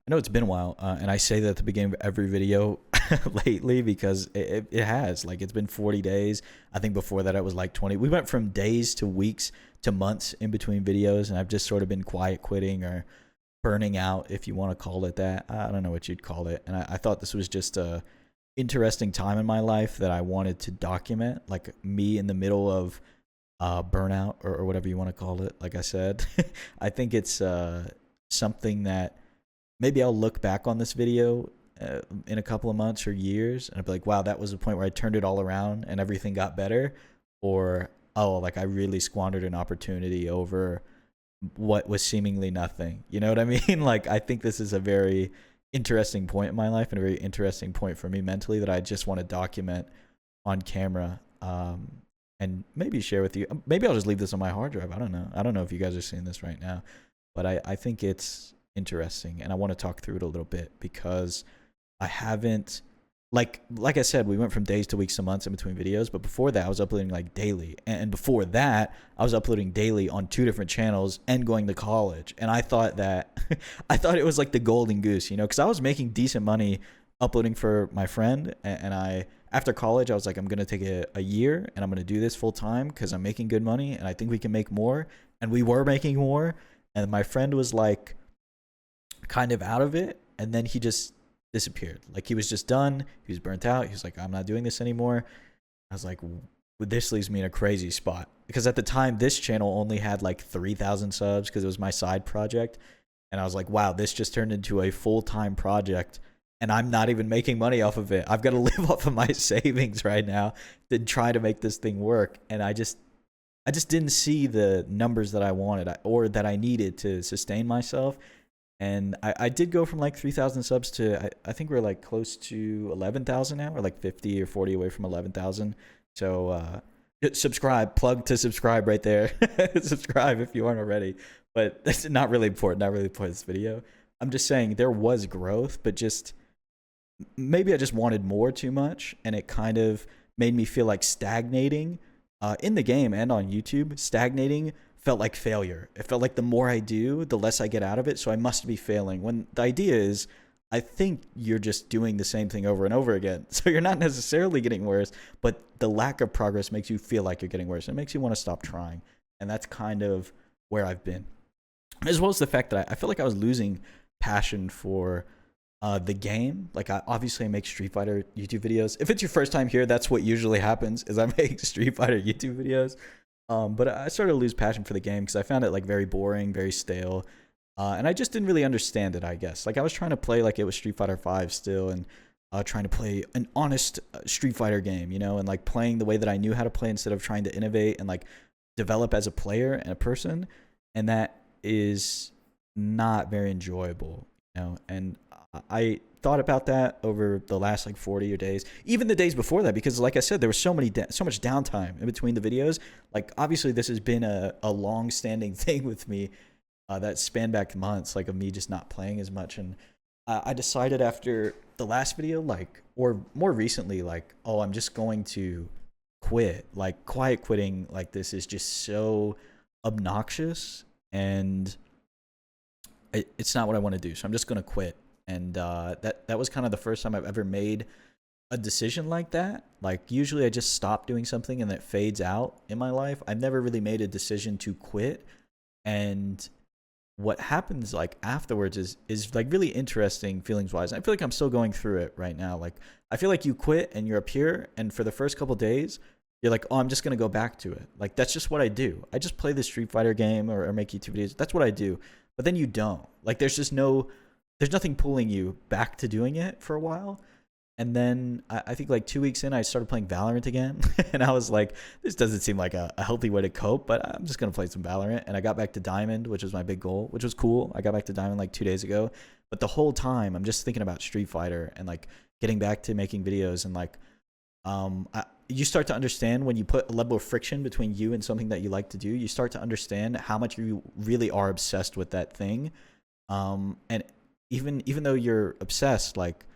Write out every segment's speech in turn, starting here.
I know it's been a while, and I say that at the beginning of every video lately because it has. Like, it's been 40 days. I think before that it was like 20. We went from days to weeks to months in between videos, and I've just sort of been quiet quitting or burning out, if you want to call it that. I don't know what you'd call it. And I thought this was just a interesting time in my life that I wanted to document, like me in the middle of burnout or whatever you want to call it. Like I said, I think it's something that maybe I'll look back on this video in a couple of months or years and I'll be like, wow, that was the point where I turned it all around and everything got better. Or, oh, like I really squandered an opportunity over what was seemingly nothing. You know what I mean? Like, I think this is a very interesting point in my life and a very interesting point for me mentally that I just want to document on camera. And maybe share with you. Maybe I'll just leave this on my hard drive. I don't know. I don't know if you guys are seeing this right now, but I think it's interesting and I want to talk through it a little bit because I haven't, like I said, we went from days to weeks to months in between videos, but before that I was uploading like daily, and before that I was uploading daily on two different channels and going to college. And I thought that I thought it was like the golden goose, you know, because I was making decent money uploading for my friend, and I, after college, I was like, I'm gonna take a year and I'm gonna do this full time because I'm making good money and I think we can make more. And we were making more, and my friend was like kind of out of it, and then he just disappeared. Like, he was just done. He was burnt out. He was like, I'm not doing this anymore. I was like, this leaves me in a crazy spot because at the time this channel only had like 3,000 subs because it was my side project, and I was like, wow, this just turned into a full-time project and I'm not even making money off of it. I've got to live off of my savings right now to try to make this thing work. And I just didn't see the numbers that I wanted or that I needed to sustain myself. And I did go from like 3,000 subs to, I think we're like close to 11,000 now, or like 50 or 40 away from 11,000. So subscribe, plug to subscribe right there. Subscribe if you aren't already. But that's not really important, not really important this video. I'm just saying there was growth, but just maybe I just wanted more too much, and it kind of made me feel like stagnating in the game and on YouTube. Stagnating felt like failure. It felt like the more I do, the less I get out of it, so I must be failing. When the idea is, I think you're just doing the same thing over and over again. So you're not necessarily getting worse, but the lack of progress makes you feel like you're getting worse. It makes you want to stop trying. And that's kind of where I've been. As well as the fact that I feel like I was losing passion for the game. Like, obviously I make Street Fighter YouTube videos. If it's your first time here, that's what usually happens, is I make Street Fighter YouTube videos. But I started to lose passion for the game because I found it like very boring, very stale. And I just didn't really understand it, I guess. Like, I was trying to play like it was Street Fighter 5 still, and trying to play an honest Street Fighter game, you know, and like playing the way that I knew how to play instead of trying to innovate and like develop as a player and a person. And that is not very enjoyable, you know. And I thought about that over the last like 40 days, even the days before that, because like I said, there was so much downtime in between the videos. Like, obviously this has been a long standing thing with me that spanned back months, like, of me just not playing as much. And I decided after the last video, like, or more recently, like, oh, I'm just going to quit. Like, quiet quitting like this is just so obnoxious, and it's not what I want to do. So I'm just going to quit. And that was kind of the first time I've ever made a decision like that. Like, usually I just stop doing something and it fades out in my life. I've never really made a decision to quit. And what happens like afterwards is like really interesting feelings wise. I feel like I'm still going through it right now. Like, I feel like you quit and you're up here, and for the first couple days you're like, oh, I'm just gonna go back to it. Like, that's just what I do. I just play the Street Fighter game or make YouTube videos. That's what I do. But then you don't. Like, there's nothing pulling you back to doing it for a while. And then I think like 2 weeks in, I started playing Valorant again. And I was like, this doesn't seem like a healthy way to cope, but I'm just going to play some Valorant. And I got back to Diamond, which was my big goal, which was cool. I got back to Diamond like 2 days ago. But the whole time, I'm just thinking about Street Fighter and like getting back to making videos. And like, you start to understand when you put a level of friction between you and something that you like to do, you start to understand how much you really are obsessed with that thing. And even though you're obsessed, like,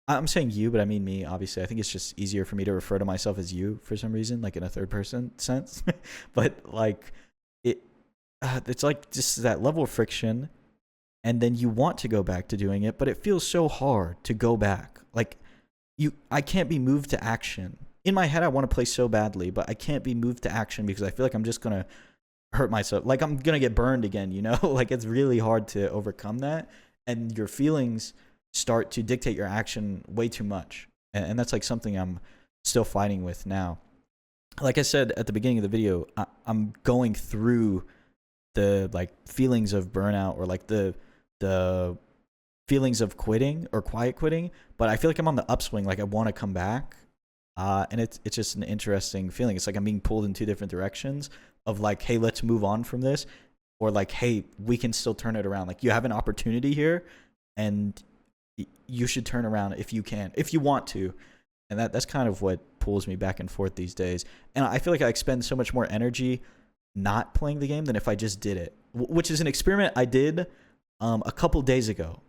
I'm saying you, but I mean me, obviously. I think it's just easier for me to refer to myself as you for some reason, like in a third person sense. But like, it's like just that level of friction, and then you want to go back to doing it, but it feels so hard to go back. Like I can't be moved to action. In my head, I want to play so badly, but I can't be moved to action because I feel like I'm just going to hurt myself. Like I'm going to get burned again, you know? Like it's really hard to overcome that. And your feelings start to dictate your action way too much. And that's like something I'm still fighting with now. Like I said at the beginning of the video, I'm going through the like feelings of burnout, or like the feelings of quitting or quiet quitting, but I feel like I'm on the upswing. Like I want to come back. And it's just an interesting feeling. It's like I'm being pulled in two different directions of like, hey, let's move on from this, or like, hey, we can still turn it around. Like you have an opportunity here and you should turn around if you can, if you want to. And that's kind of what pulls me back and forth these days. And I feel like I expend so much more energy not playing the game than if I just did it, which is an experiment I did a couple days ago.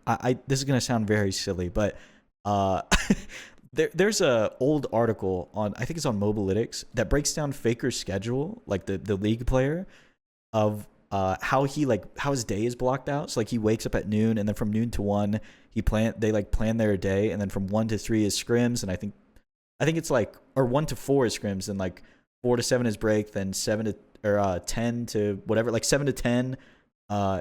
This is going to sound very silly, but there's a old article on, I think it's on Mobalytics, that breaks down Faker's schedule, like the league player, of how his day is blocked out. So like he wakes up at noon, and then from noon to 1 they like plan their day, and then from 1 to 3 is scrims, and I think it's like, or 1 to 4 is scrims, and like 4 to 7 is break, then 10 to whatever, like 7 to 10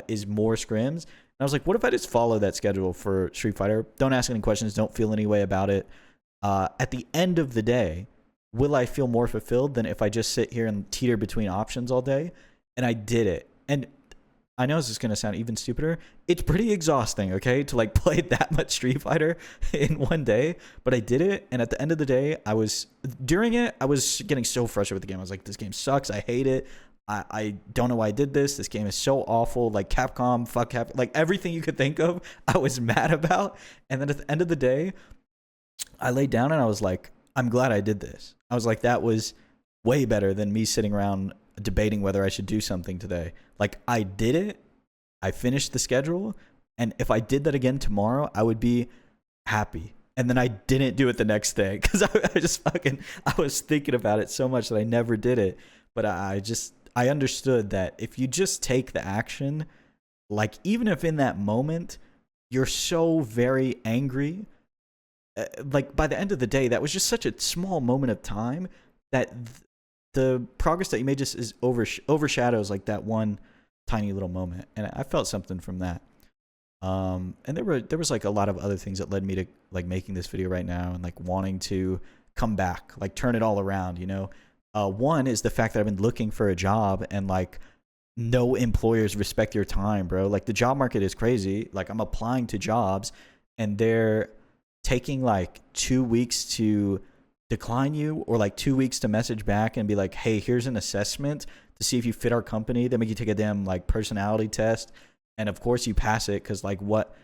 is more scrims. And I was like, what if I just follow that schedule for Street Fighter? Don't ask any questions, don't feel any way about it. At the end of the day, will I feel more fulfilled than if I just sit here and teeter between options all day? And I did it. And I know this is going to sound even stupider. It's pretty exhausting, okay, to like play that much Street Fighter in one day. But I did it. And at the end of the day, during it, I was getting so frustrated with the game. I was like, this game sucks. I hate it. I don't know why I did this. This game is so awful. Like Capcom, fuck Capcom. Like everything you could think of, I was mad about. And then at the end of the day, I laid down and I was like, I'm glad I did this. I was like, that was way better than me sitting around debating whether I should do something today. Like I did it. I finished the schedule. And if I did that again tomorrow, I would be happy. And then I didn't do it the next day because I was thinking about it so much that I never did it. But I understood that if you just take the action, like even if in that moment you're so very angry, like by the end of the day, that was just such a small moment of time that the progress that you made just is overshadows like that one tiny little moment. And I felt something from that. And there was like a lot of other things that led me to like making this video right now and like wanting to come back, like turn it all around, you know. One is the fact that I've been looking for a job and like no employers respect your time, bro. Like the job market is crazy. Like I'm applying to jobs and they're taking like 2 weeks to decline you, or like 2 weeks to message back and be like, hey, here's an assessment to see if you fit our company. They make you take a damn like personality test. And of course you pass it because like what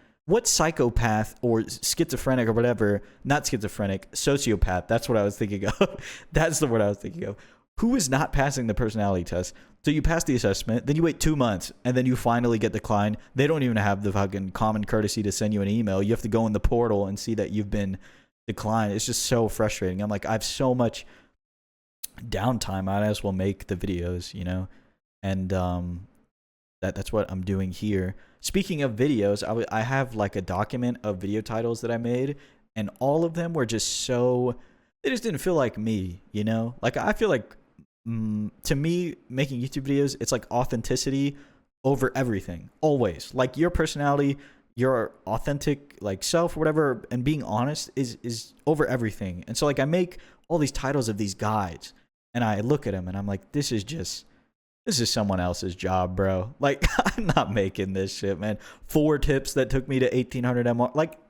psychopath or schizophrenic or whatever, not schizophrenic, sociopath, that's what I was thinking of. That's the word I was thinking of. Who is not passing the personality test? So you pass the assessment, then you wait 2 months, and then you finally get declined. They don't even have the fucking common courtesy to send you an email. You have to go in the portal and see that you've been declined. It's just so frustrating. I'm like, I have so much downtime. I might as well make the videos, you know? And that's what I'm doing here. Speaking of videos, I have like a document of video titles that I made, and all of them were just so, they just didn't feel like me, you know? Like I feel like to me, making YouTube videos, it's like authenticity over everything, always. Like your personality, your authentic like self or whatever, and being honest is over everything. And so like I make all these titles of these guides, and I look at them and I'm like, this is someone else's job, bro. Like I'm not making this shit, man. 4 tips that took me to 1800 MR. Like,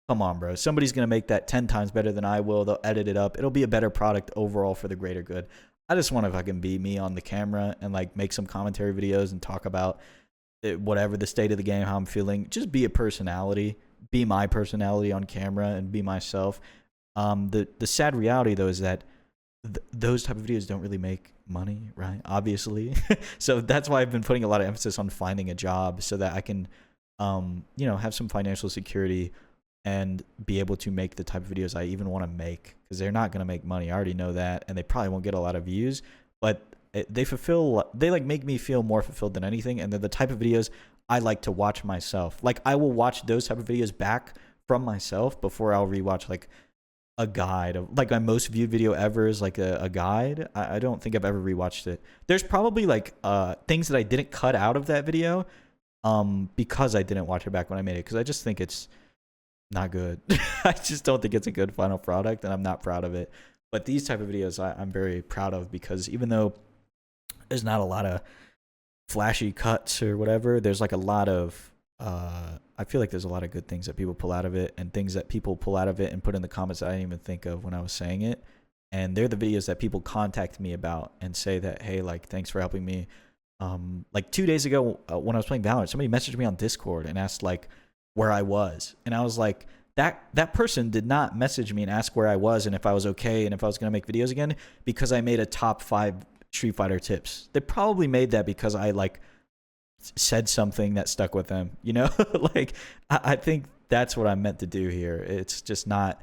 come on, bro. Somebody's gonna make that 10 times better than I will. They'll edit it up. It'll be a better product overall for the greater good. I just want to fucking be me on the camera and like make some commentary videos and talk about whatever the state of the game, how I'm feeling. Just be a personality, be my personality on camera and be myself. The sad reality though is that those type of videos don't really make money, right? Obviously. So that's why I've been putting a lot of emphasis on finding a job so that I can, you know, have some financial security and be able to make the type of videos I even want to make, because they're not going to make money. I already know that, and they probably won't get a lot of views, but they like make me feel more fulfilled than anything. And they're the type of videos I like to watch myself. Like I will watch those type of videos back from myself before I'll rewatch like a guide of like my most viewed video ever is like a guide. I don't think I've ever rewatched it. There's probably like things that I didn't cut out of that video because I didn't watch it back when I made it, because I just think it's not good. I just don't think it's a good final product, and I'm not proud of it. But these type of videos I'm very proud of, because even though there's not a lot of flashy cuts or whatever, there's like a lot of I feel like there's a lot of good things that people pull out of it, and things that people pull out of it and put in the comments that I didn't even think of when I was saying it. And they're the videos that people contact me about and say that, hey, like, thanks for helping me. Like 2 days ago when I was playing Valorant, somebody messaged me on Discord and asked like where I was. And I was like, that person did not message me and ask where I was and if I was okay and if I was going to make videos again because I made a top 5 Street Fighter tips. They probably made that because I like said something that stuck with them, you know? Like I think that's what I'm meant to do here. It's just not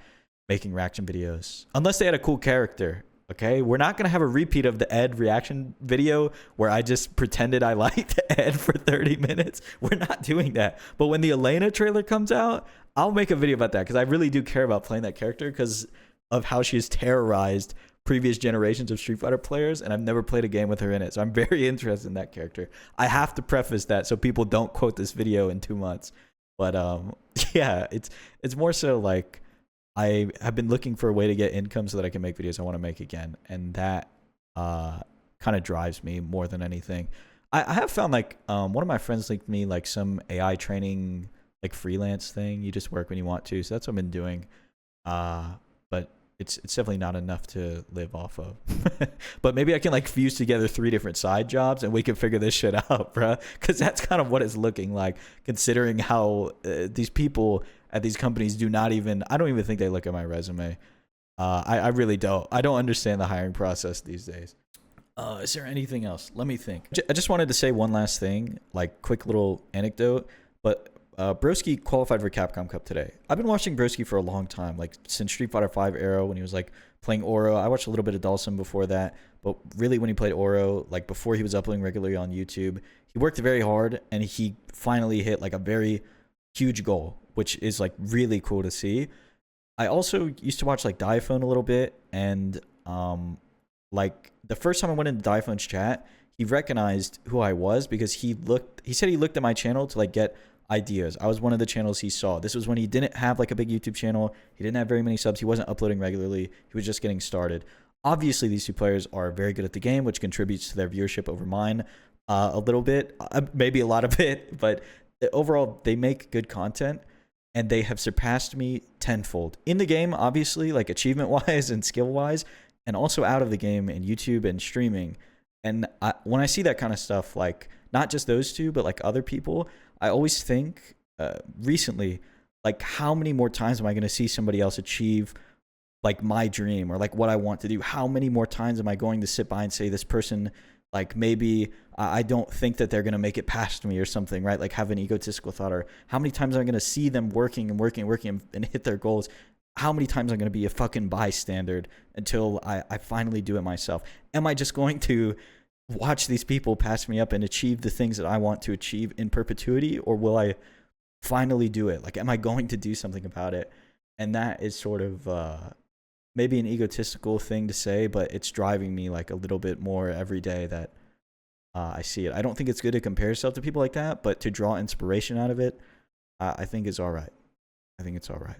making reaction videos unless they had a cool character. Okay, we're not gonna have a repeat of the Ed reaction video where I just pretended I liked Ed for 30 minutes. We're not doing that. But when the Elena trailer comes out, I'll make a video about that, because I really do care about playing that character because of how she has terrorized previous generations of Street Fighter players, and I've never played a game with her in it. So I'm very interested in that character. I have to preface that so people don't quote this video in 2 months. But yeah, it's more so like I have been looking for a way to get income so that I can make videos I want to make again, and that kind of drives me more than anything. I have found like one of my friends linked me like some AI training like freelance thing. You just work when you want to, so that's what I've been doing. But it's definitely not enough to live off of. But maybe I can like fuse together 3 different side jobs and we can figure this shit out, bruh. Because that's kind of what it's looking like, considering how these people at these companies do not even, I don't even think they look at my resume. I really don't. I don't understand the hiring process these days. Is there anything else? Let me think. I just wanted to say one last thing, like quick little anecdote, but Broski qualified for Capcom Cup today. I've been watching Broski for a long time, like since Street Fighter V era when he was like playing Oro. I watched a little bit of Dawson before that, but really when he played Oro, like before he was uploading regularly on YouTube, he worked very hard and he finally hit like a very huge goal, which is like really cool to see. I also used to watch like Diaphone a little bit, and like the first time I went into Diaphone's chat, he recognized who I was because he said he looked at my channel to like get ideas. I was one of the channels he saw. This was when he didn't have like a big YouTube channel. He didn't have very many subs. He wasn't uploading regularly. He was just getting started. Obviously, these 2 players are very good at the game, which contributes to their viewership over mine a little bit, maybe a lot of it, but overall, they make good content, and they have surpassed me tenfold in the game, obviously, like achievement-wise and skill-wise, and also out of the game and YouTube and streaming. And when I see that kind of stuff, like not just those 2, but like other people, I always think recently, like how many more times am I going to see somebody else achieve like my dream or like what I want to do? How many more times am I going to sit by and say this person, like maybe I don't think that they're going to make it past me or something, right? Like have an egotistical thought, or how many times am I going to see them working and hit their goals? How many times am I going to be a fucking bystander until I finally do it myself? Am I just going to watch these people pass me up and achieve the things that I want to achieve in perpetuity, or will I finally do it? Like, am I going to do something about it? And that is sort of maybe an egotistical thing to say, but it's driving me like a little bit more every day that I see it. I don't think it's good to compare yourself to people like that, but to draw inspiration out of it, I think is all right. I think it's all right.